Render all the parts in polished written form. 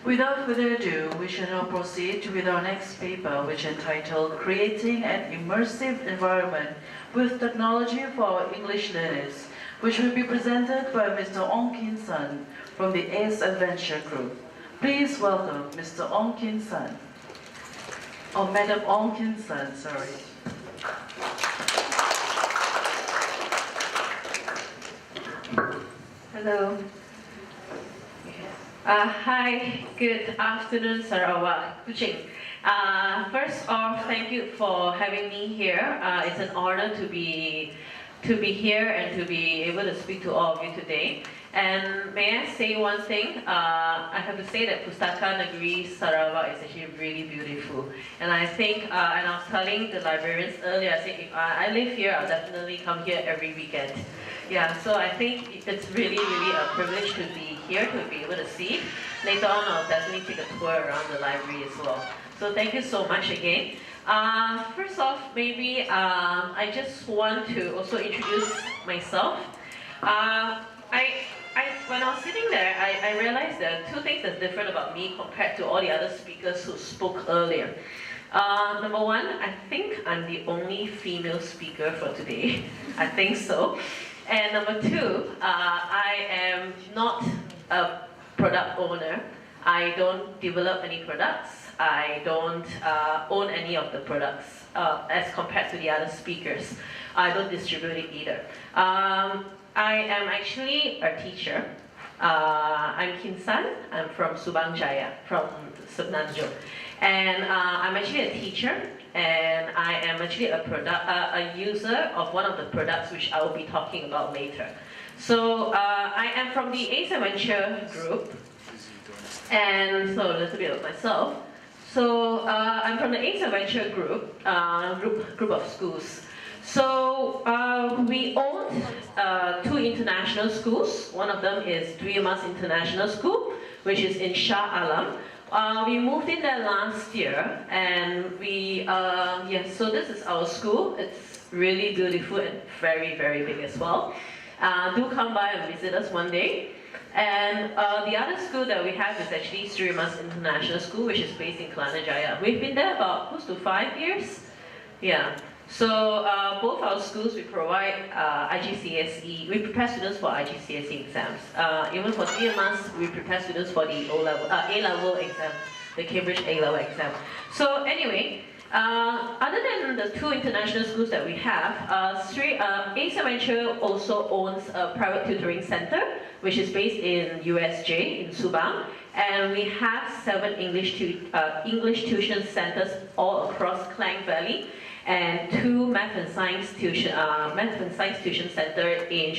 Without further ado, we shall now proceed with our next paper, which is entitled Creating an Immersive Environment with Technology for Our English Learners, which will be presented by Mr. Ong Kin San from the EdVenture Group. Please welcome Mr. Ong Kin San. Or Madam Ong Kin San, sorry. Hello. Hi, good afternoon, Sarawak. Kuching. First off, thank you for having me here. It's an honor to be here and to be able to speak to all of you today. And may I say one thing? I have to say that Pustaka Negeri Sarawak is actually really beautiful. And I think, and I was telling the librarians earlier, I said if I live here, I'll definitely come here every weekend. Yeah, so I think it's really a privilege to be here, to be able to see. Later on, I'll definitely take a tour around the library as well. So thank you so much again. First off, maybe I just want to also introduce myself. When I was sitting there, I realized there are two things that's different about me compared to all the other speakers who spoke earlier. Number one, I think I'm the only female speaker for today. I think so. And number two, I am not a product owner. I don't develop any products. I don't own any of the products as compared to the other speakers. I don't distribute it either. I am actually a teacher. I'm Kin San. I'm from Subang Jaya, from Semenanjung. And I'm actually a teacher, and I am actually a user of one of the products which I will be talking about later. So I am from the EdVenture Group, and so a little bit of myself. So I'm from the EdVenture Group, group of schools. So we own two international schools. One of them is Dwi Mas International School, which is in Shah Alam. We moved in there last year, and so this is our school. It's really beautiful and very big as well. Do come by and visit us one day. And the other school that we have is actually Sri Mas International School, which is based in Kelana Jaya. We've been there about close to 5 years. Yeah. So both our schools, we provide IGCSE, we prepare students for IGCSE exams. Even for DMS, we prepare students for the A-level exam, the Cambridge A-level exam. So anyway, other than the two international schools that we have, EdVenture also owns a private tutoring center, which is based in USJ in Subang. And we have 7 English tuition centers all across Klang Valley, and 2 math and science tuition center in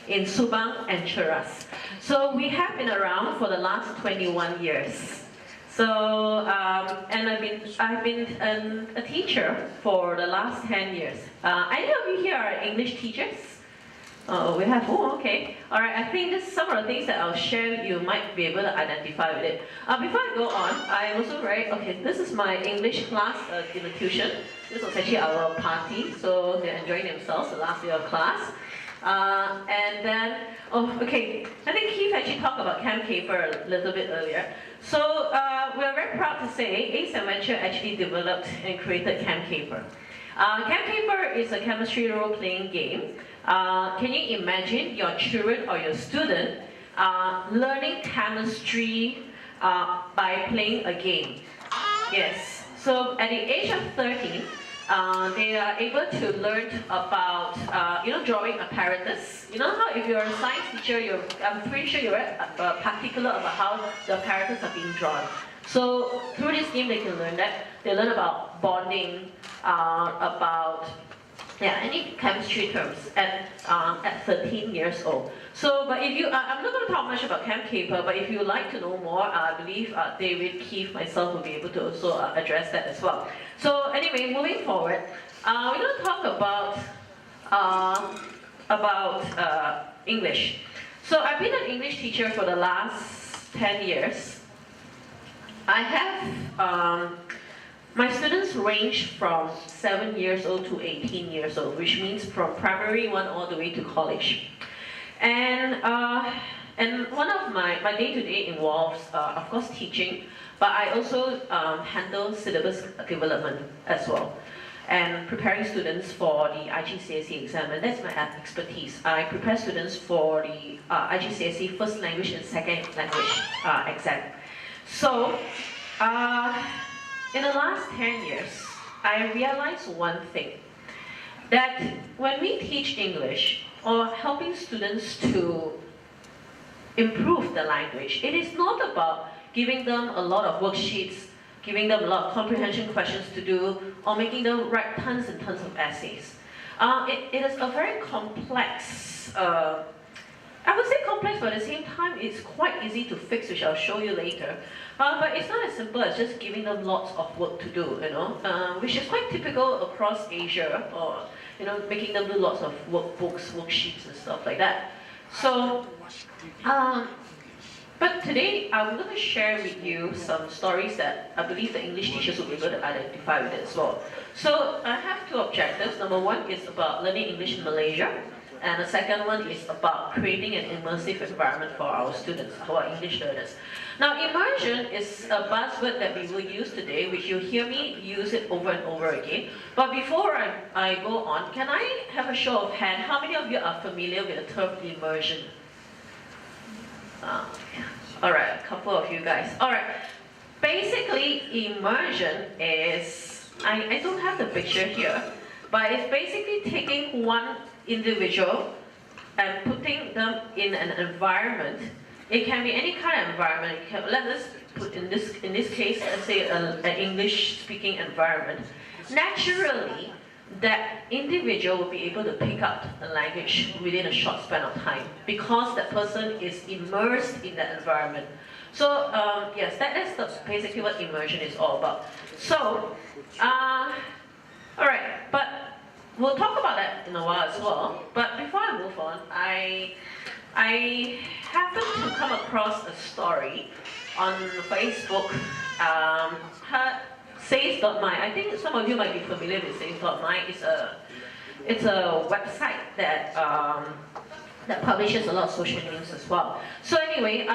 in Subang and Cheras. So we have been around for the last 21 years. So and I've been a teacher for the last 10 years. Any of you here are English teachers? We have, okay. All right, I think some of the things that I'll share, you might be able to identify with it. Before I go on, I'm also this is my English class in the tuition. This was actually our party, so they're enjoying themselves the last day of class. And then, I think Keith actually talked about Camp Caper a little bit earlier. So we're very proud to say EdVenture actually developed and created Camp Caper. Camp Caper is a chemistry role-playing game. Can you imagine your children or your student learning chemistry by playing a game? Yes. So at the age of 13, they are able to learn about drawing apparatus. You know how if you're a science teacher, I'm pretty sure you're particular about how the apparatus are being drawn. So through this game, they can learn that. They learn about bonding, about any chemistry terms at 13 years old. So, but if you, I'm not going to talk much about Camp Caper, but if you would like to know more, I believe David, Keith, myself will be able to also address that as well. So anyway, moving forward, we're going to talk about English. So I've been an English teacher for the last 10 years. I have my students range from 7 years old to 18 years old, which means from primary 1 all the way to college. And And one of my day-to-day involves, of course, teaching, but I also handle syllabus development as well, and preparing students for the IGCSE exam, and that's my expertise. I prepare students for the IGCSE first language and second language exam. So, in the last 10 years, I realized one thing, that when we teach English, or helping students to improve the language, it is not about giving them a lot of worksheets, giving them a lot of comprehension questions to do, or making them write tons and tons of essays. It is a very complex, I would say complex, but at the same time, it's quite easy to fix, which I'll show you later. But it's not as simple as just giving them lots of work to do, which is quite typical across Asia, or making them do lots of workbooks, worksheets, and stuff like that. So, but today I'm going to share with you some stories that I believe the English teachers will be able to identify with it as well. So I have two objectives. Number one is about learning English in Malaysia, and the second one is about creating an immersive environment for our students, for our English learners. Now, immersion is a buzzword that we will use today, which you'll hear me use it over and over again. But before I go on, can I have a show of hands? How many of you are familiar with the term immersion? All right, a couple of you guys. All right, basically immersion is, I don't have the picture here, but it's basically taking one individual and putting them in an environment. It can be any kind of environment. Let us put in this case, let's say an English-speaking environment. Naturally, that individual will be able to pick up the language within a short span of time because that person is immersed in that environment. So yes, that's basically what immersion is all about. So, all right, but we'll talk about that in a while as well. But before I move on, I happened to come across a story on Facebook. Says.my. I think some of you might be familiar with Says.my. It's a website that that publishes a lot of social news as well. So anyway,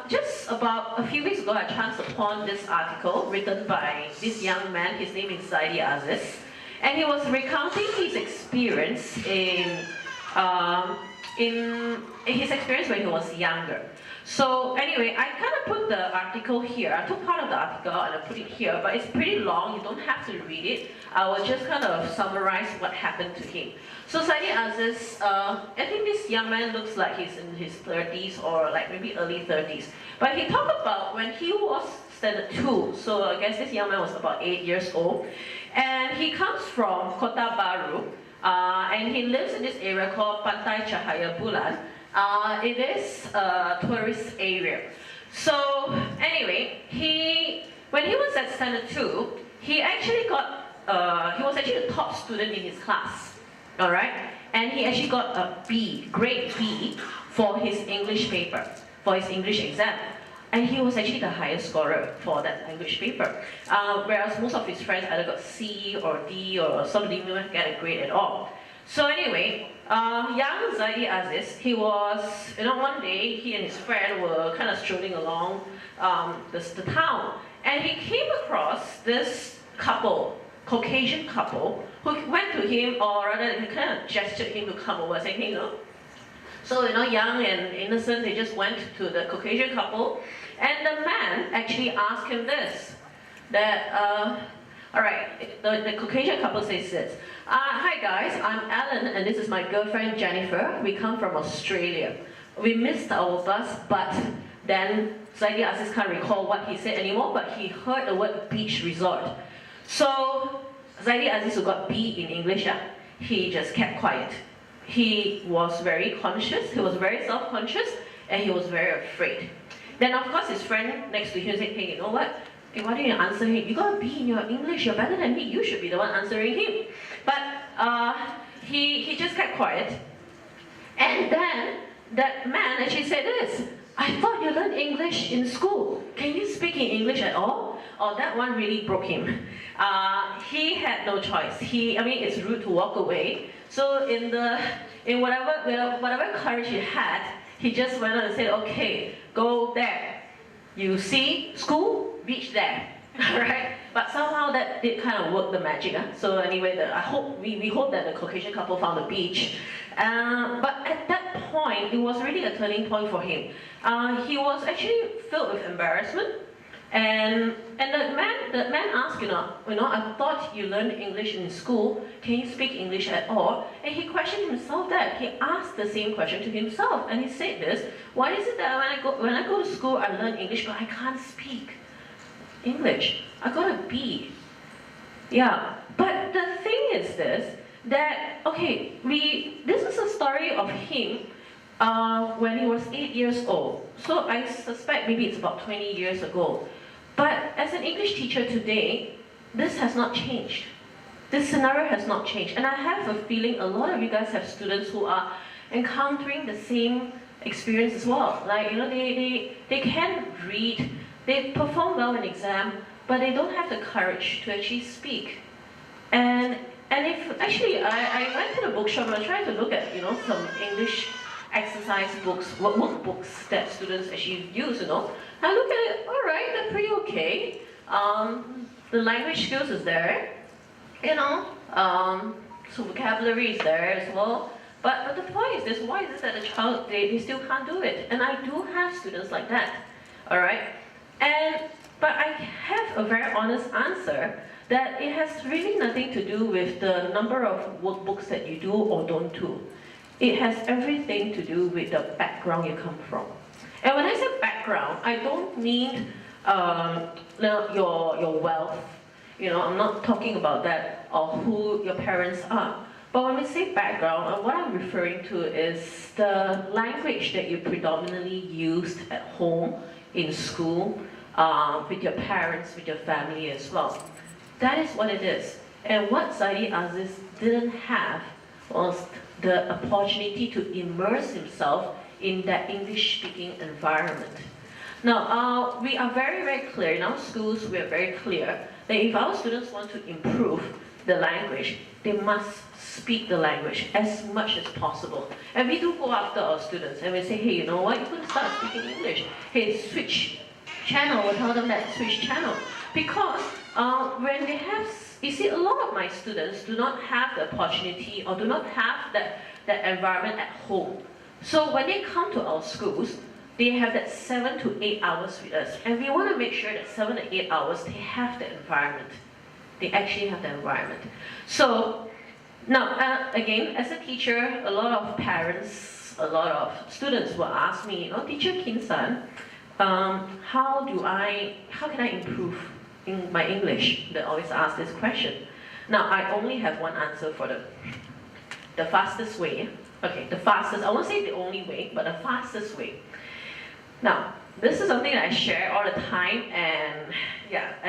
just about a few weeks ago, I chanced upon this article written by this young man. His name is Zaidi Aziz, and he was recounting his experience in his experience when he was younger. So anyway, I kind of put the article here. I took part of the article and I put it here, but it's pretty long. You don't have to read it. I will just kind of summarize what happened to him. So Zaidi Aziz, I think this young man looks like he's in his 30s or like maybe early 30s. But he talked about when he was standard 2. So I guess this young man was about 8 years old. And he comes from Kota Baru. And he lives in this area called Pantai Cahaya Bulan. It is a tourist area. So anyway, when he was at standard 2, he actually got, he was actually the top student in his class, all right? And he actually got a B, grade B, for his English paper, for his English exam. And he was actually the highest scorer for that language paper. Whereas most of his friends either got C or D, or some didn't even get a grade at all. So anyway, young Zaidi Aziz, he was, one day he and his friend were kind of strolling along the town, and he came across this couple, Caucasian couple, who went to him, or rather, he kind of gestured him to come over, saying, hey, So, young and innocent, they just went to the Caucasian couple, and the man actually asked him this, that, all right, the Caucasian couple says this, hi guys, I'm Alan and this is my girlfriend Jennifer. We come from Australia. We missed our bus, but then Zaidi Aziz can't recall what he said anymore, but he heard the word beach resort. So Zaidi Aziz, who got B in English, he just kept quiet. He was very conscious, he was very self-conscious, and he was very afraid. Then of course his friend next to him said, hey, you know what? Hey, why don't you answer him? You got a B in your English, you're better than me, you should be the one answering him. But he just kept quiet. And then that man actually said this, I thought you learned English in school. Can you speak in English at all? Oh, that one really broke him. He had no choice. It's rude to walk away. So in whatever courage he had, He just went on and said, okay, go there. You see school, beach there. Alright? But somehow that did kind of work the magic. So anyway, we hope that the Caucasian couple found the beach. But at that point, it was really a turning point for him. He was actually filled with embarrassment. And the man asked, I thought you learned English in school. Can you speak English at all? And he questioned himself that. He asked the same question to himself. And he said this, why is it that when I go to school, I learn English, but I can't speak English? I got a B. Yeah, but the thing is this, that, okay, this is a story of him when he was 8 years old. So I suspect maybe it's about 20 years ago. But as an English teacher today, this has not changed. This scenario has not changed. And I have a feeling a lot of you guys have students who are encountering the same experience as well. Like, they can read, they perform well in exam, but they don't have the courage to actually speak. And if actually I went to the bookshop and I tried to look at some English exercise books, workbooks that students actually use. I look at it, all right, they're pretty okay. The language skills is there, so vocabulary is there as well. But the point is this: why is it that the child they still can't do it? And I do have students like that, all right. But I have a very honest answer that it has really nothing to do with the number of workbooks that you do or don't do. It has everything to do with the background you come from. And when I say background, I don't mean your wealth. I'm not talking about that or who your parents are. But when we say background, what I'm referring to is the language that you predominantly used at home, in school, with your parents, with your family as well. That is what it is. And what Zaidi Aziz didn't have was the opportunity to immerse himself in that English-speaking environment. Now, we are very, very clear, in our schools we are very clear that if our students want to improve the language, they must speak the language as much as possible. And we do go after our students and we say, hey, you know what, you're going to start speaking English. Hey, switch channel, we'll tell them that switch channel. Because when they have, you see, a lot of my students do not have the opportunity or do not have that environment at home. So when they come to our schools, they have that 7 to 8 hours with us. And we want to make sure that 7 to 8 hours, they have the environment. They actually have the environment. So now, again, as a teacher, a lot of parents, a lot of students will ask me, Teacher Kin San, how can I improve in my English? They always ask this question. Now, I only have one answer for them. The fastest way. Okay, the fastest, I won't say the only way, but the fastest way. Now, this is something that I share all the time, and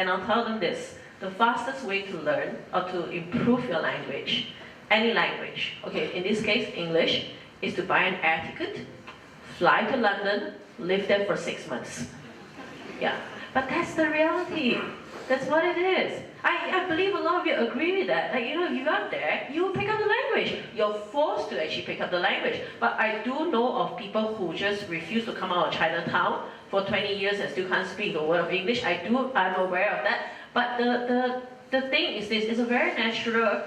I'll tell them this. The fastest way to learn or to improve your language, any language, okay, in this case, English, is to buy an air ticket, fly to London, live there for 6 months. Yeah, but that's the reality. That's what it is. I believe a lot of you agree with that. Like, you are there, you pick up the language. You're forced to actually pick up the language. But I do know of people who just refuse to come out of Chinatown for 20 years and still can't speak a word of English. I'm aware of that. But the thing is this, it's a very natural,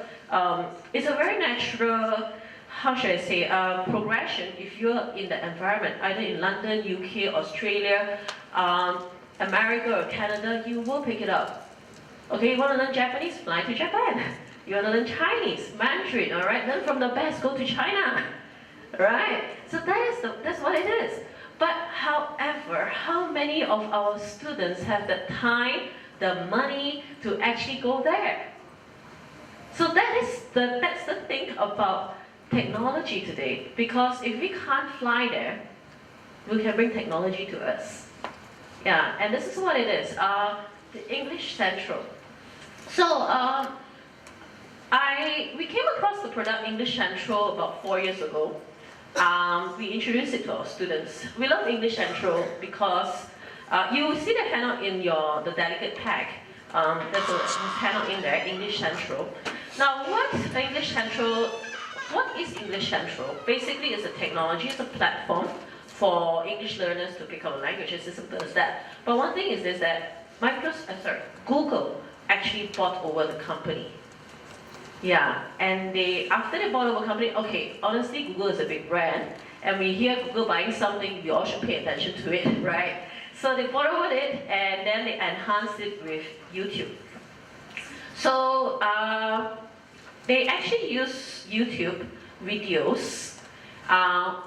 how should I say, progression if you're in the environment, either in London, UK, Australia, America or Canada, you will pick it up. Okay, you want to learn Japanese? Fly to Japan. You want to learn Chinese, Mandarin, all right? Learn from the best, go to China, right? So that's what it is. But however, how many of our students have the time, the money to actually go there? So that's the thing about technology today. Because if we can't fly there, we can bring technology to us. Yeah, and this is what it is, the English Central. So we came across the product English Central about 4 years ago. We introduced it to our students. We love English Central because you see the handout in the delegate pack. There's a handout in there, English Central. Now, what is English Central? Basically, it's a technology, it's a platform for English learners to pick up a language. It's as simple as that. But one thing is this, that Google actually bought over the company. Yeah, and after they bought over the company, okay, honestly, Google is a big brand, and we hear Google buying something, we all should pay attention to it, right? So they bought over it, and then they enhanced it with YouTube. So they actually use YouTube videos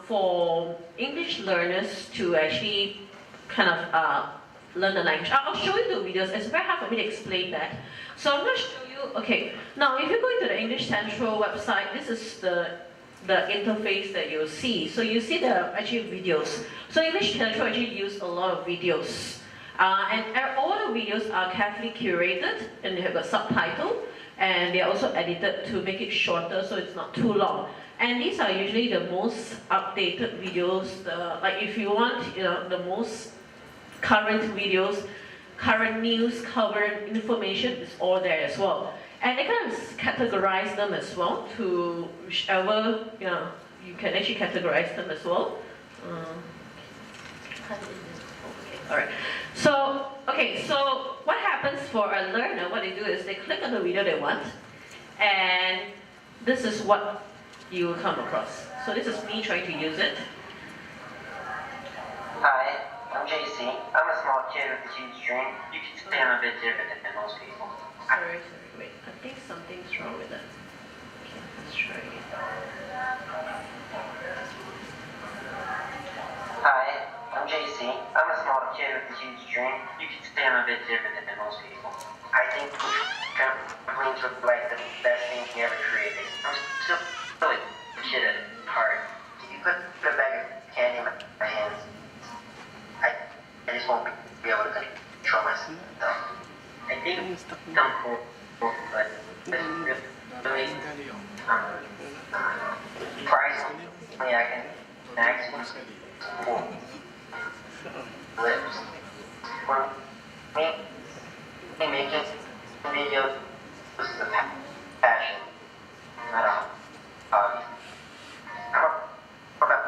for English learners to actually kind of learn the language. I'll show you the videos. It's very hard for me to explain that. So I'm going to show you, okay, now if you go into the English Central website, this is the interface that you'll see. So you see the actually videos. So English Central actually use a lot of videos. And all the videos are carefully curated, and they have a subtitle, and they're also edited to make it shorter so it's not too long. And these are usually the most updated videos. Like if you want, the most current videos, current news, current information is all there as well. And they kind of categorize them as well to whichever, you can actually categorize them as well. All right. So what happens for a learner, what they do is they click on the video they want, and this is what you will come across. So this is me trying to use it. Hi, I'm JC. I'm a small kid with a huge dream. You can say I'm a bit different than most people. Sorry, wait. I think something's wrong with it. Okay, let's try it. Hi, I'm JC. I'm a small kid with a huge dream. You can say I'm a bit different than most people. I think trampolines look like the best thing he ever created. I'm still a kid at heart. If you put a bag of candy in my hands, I just won't be able to control myself. I think I'm cool, but really, surprisingly, I can actually cool lips. For me, making videos is a passion, not a hobby. I'm about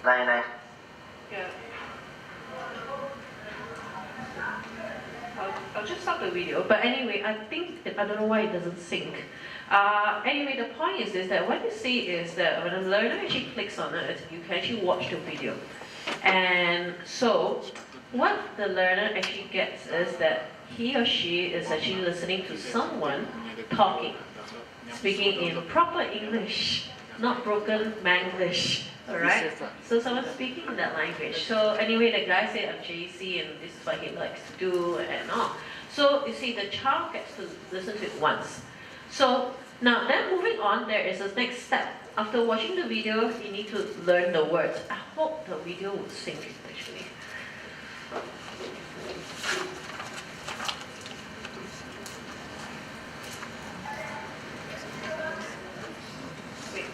99. Yeah. I'll just stop the video. But anyway, I don't know why it doesn't sync. Anyway, the point is that what you see is that when a learner actually clicks on it, you can actually watch the video. And so, what the learner actually gets is that he or she is actually listening to someone talking, speaking in proper English, not broken Manglish. Alright? So someone's speaking in that language. So anyway, the guy said, I'm JC and this is what he likes to do and all. So you see, the child gets to listen to it once. So now then moving on, there is a next step. After watching the video, you need to learn the words. I hope the video will sync actually. Wait.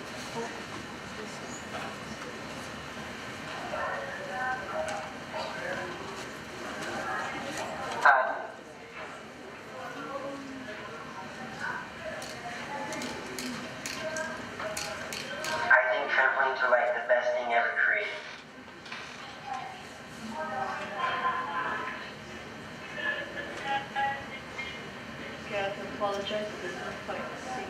I think trampolines are like the best thing ever created. Okay, I have to apologize if it's not quite sync.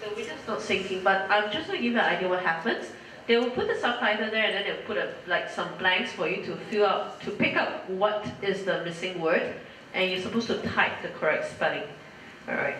The video's not syncing, but I'm just going to give you an idea what happens. They will put the subtitle there, and then they'll put some blanks for you to fill out, to pick up what is the missing word, and you're supposed to type the correct spelling. All right.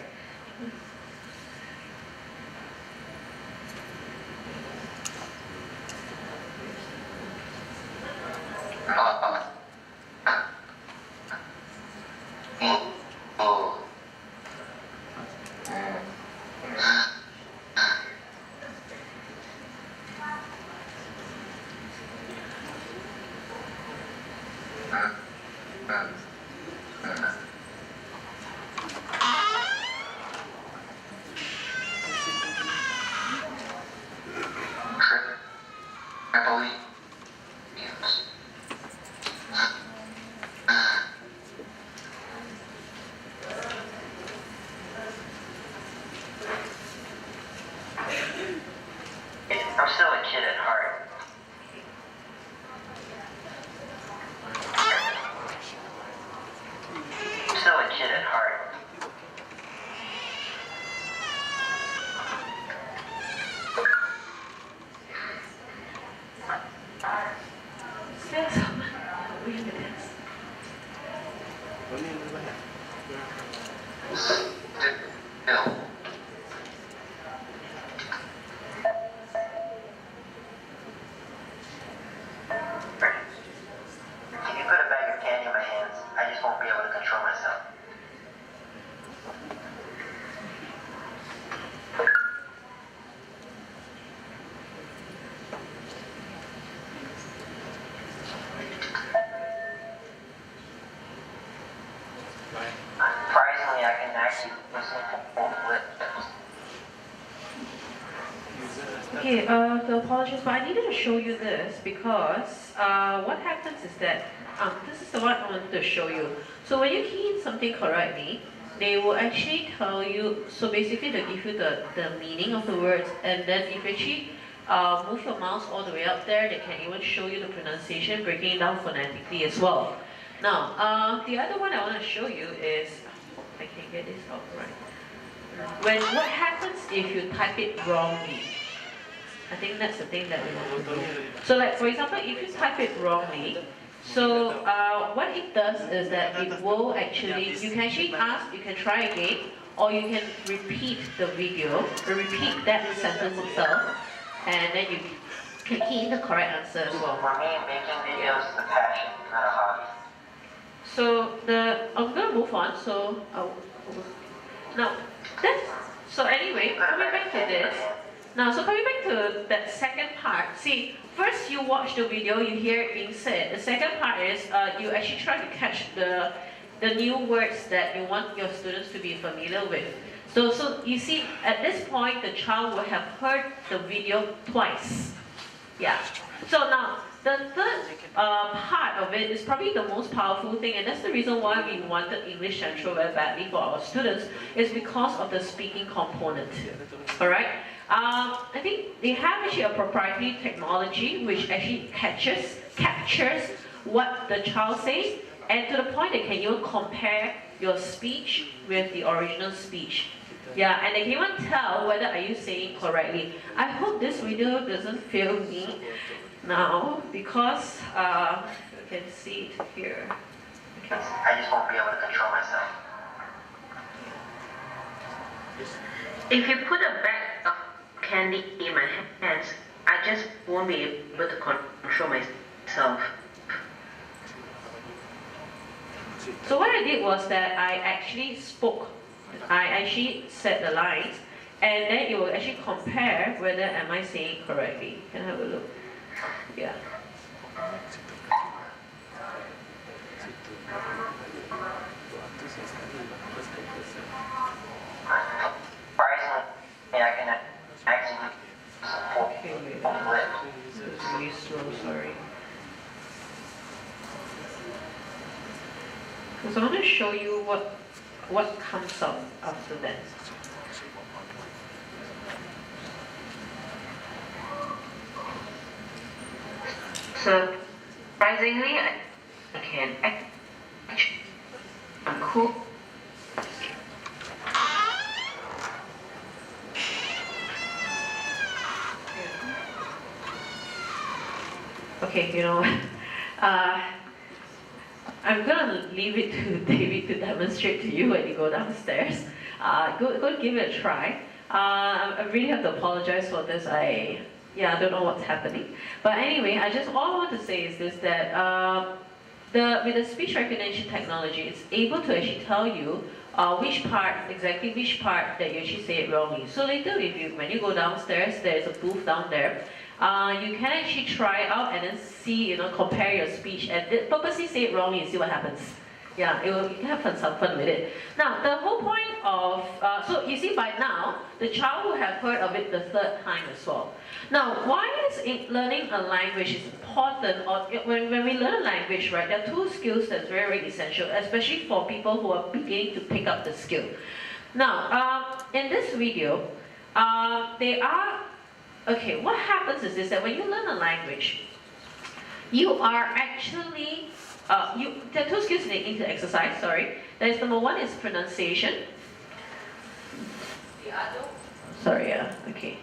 I'm still a kid at heart. I'm still a kid at heart. Still. If you put a bag of candy in my hands, I just won't be able to control myself. Surprisingly, I can actually listen to both lips. Okay, to apologize, but I needed to show you this because what happens is that this is the one I wanted to show you. So when you key in something correctly, they will actually tell you, so basically they give you the meaning of the words, and then if you actually move your mouse all the way up there, they can even show you the pronunciation, breaking it down phonetically as well. Now, the other one I want to show you is, I can get this out right. What happens if you type it wrongly? I think that's the thing that we want to do. So like, for example, if you type it wrongly, so what it does is that it will actually, you can actually ask, you can try again, or you can repeat the video, or repeat that sentence itself, and then you can key in the correct answer as well. For me, making videos is a passion, not a hobby. So I'm gonna move on. So now so anyway, coming back to this. Now, so coming back to that second part. See, first you watch the video, you hear it being said. The second part is you actually try to catch the new words that you want your students to be familiar with. So you see, at this point, the child will have heard the video twice. Yeah. So now, the third part of it is probably the most powerful thing, and that's the reason why we wanted English Central very badly for our students, is because of the speaking component. Alright? I think they have actually a proprietary technology which actually captures what the child says, and to the point they can even compare your speech with the original speech. Yeah, and they can even tell whether are you saying correctly. I hope this video doesn't fail me now, because you can see it here. Okay. I just won't be able to control myself. If you put a bag of candy in my hands, I just won't be able to control myself. So what I did was that I actually said the lines, and then it will actually compare whether am I saying it correctly. Can I have a look? Yeah. Surprisingly, I can actually support both lips. It's really slow, sorry. So I'm going to show you what comes up after that. Surprisingly, I can act. I'm cool. Okay, you know, I'm gonna leave it to David to demonstrate to you when you go downstairs. Go give it a try. I really have to apologize for this. I don't know what's happening. But anyway, all I want to say is this, that with the speech recognition technology, it's able to actually tell you exactly which part that you actually say it wrongly. So later, when you go downstairs, there's a booth down there. You can actually try it out and then see, compare your speech and purposely say it wrongly and see what happens. Yeah, you can have some fun with it. Now, the whole point of, so you see by now, the child will have heard of it the third time as well. Now, why is learning a language is important, or when we learn a language, right, there are two skills that's very, very essential, especially for people who are beginning to pick up the skill. Now, in this video, they are okay, what happens is this, that when you learn a language, you are actually, there are two skills that you need to exercise, sorry. There's number one is pronunciation. The other, sorry, okay.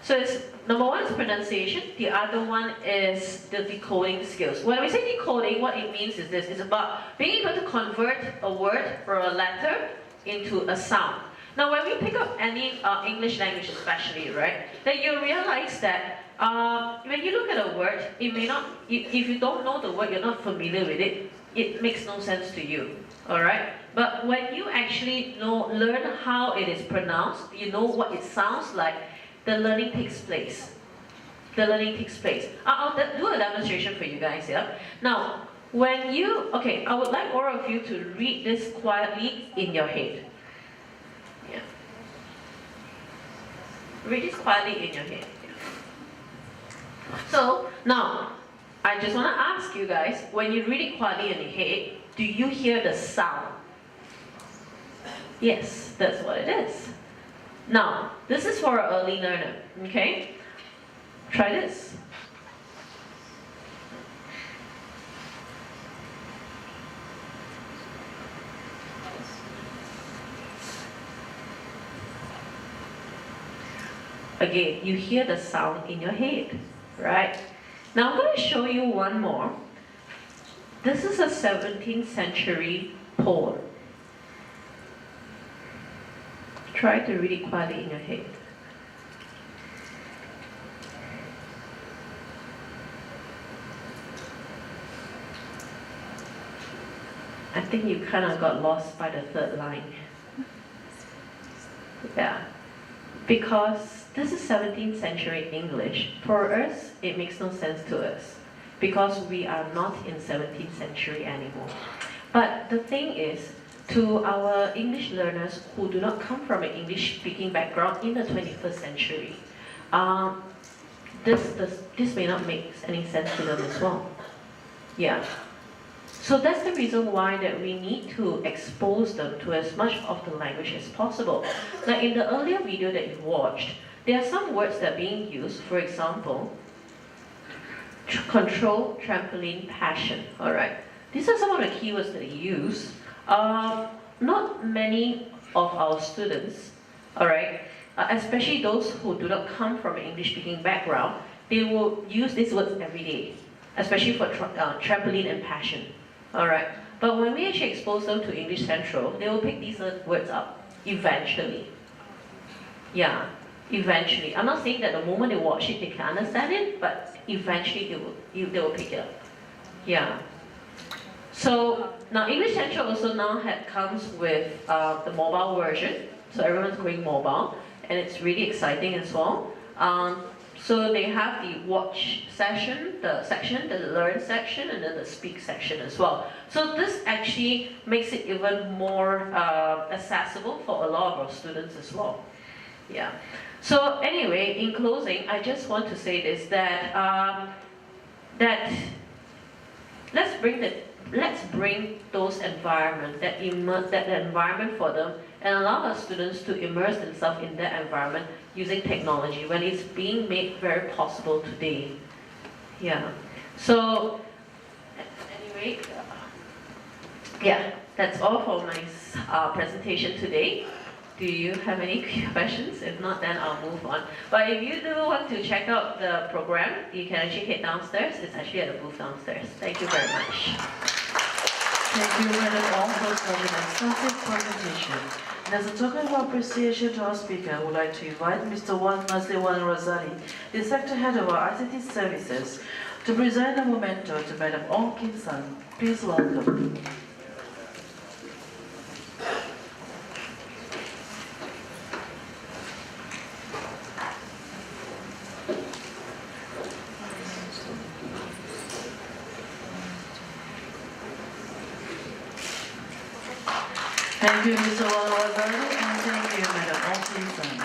So it's, number one is pronunciation, the other one is the decoding skills. When we say decoding, what it means is this, it's about being able to convert a word or a letter into a sound. Now when we pick up any English language especially, right, then you realize that when you look at a word, it may not, if you don't know the word, you're not familiar with it, it makes no sense to you, alright? But when you actually learn how it is pronounced, you know what it sounds like, the learning takes place. The learning takes place. I'll do a demonstration for you guys, yeah? Now, when you, okay, I would like all of you to read this quietly in your head. Yeah. Read this quietly in your head. Yeah. So, now, I just want to ask you guys, when you read it quietly in your head, do you hear the sound? Yes, that's what it is. Now, this is for an early learner, okay? Try this. Again, you hear the sound in your head, right? Now I'm going to show you one more. This is a 17th century poem. Try to read it quietly in your head. I think you kind of got lost by the third line. Yeah. Because this is 17th century English. For us, it makes no sense to us. Because we are not in 17th century anymore. But the thing is, to our English learners who do not come from an English-speaking background in the 21st century, this may not make any sense to them as well. Yeah. So that's the reason why that we need to expose them to as much of the language as possible. Like in the earlier video that you watched, there are some words that are being used, for example, control, trampoline, passion, alright? These are some of the keywords that you use. Not many of our students, alright, especially those who do not come from an English-speaking background, they will use these words every day, especially for trampoline and passion, alright. But when we actually expose them to English Central, they will pick these words up, eventually. Yeah, eventually. I'm not saying that the moment they watch it, they can understand it, but eventually they will pick it up. Yeah. So now English Central also now comes with the mobile version, so everyone's going mobile, and it's really exciting as well. So they have the watch section, the learn section, and then the speak section as well. So this actually makes it even more accessible for a lot of our students as well. Yeah. So anyway, in closing, I just want to say this, that let's bring those environments, that environment for them, and allow our students to immerse themselves in that environment using technology when it's being made very possible today. Yeah. So anyway, yeah, that's all for my presentation today. Do you have any questions? If not, then I'll move on. But if you do want to check out the program, you can actually head downstairs. It's actually at the booth downstairs. Thank you very much. Thank you, Madam Ong, for such an extensive presentation. And as a token of appreciation to our speaker, I would like to invite Mr. Nazliwan Razali, the Sector Head of our ICT Services, to present a memento to Madam Ong Kin San. Please welcome. Thank you, Mr. Razali, and thank you, Madam Ong Kin San.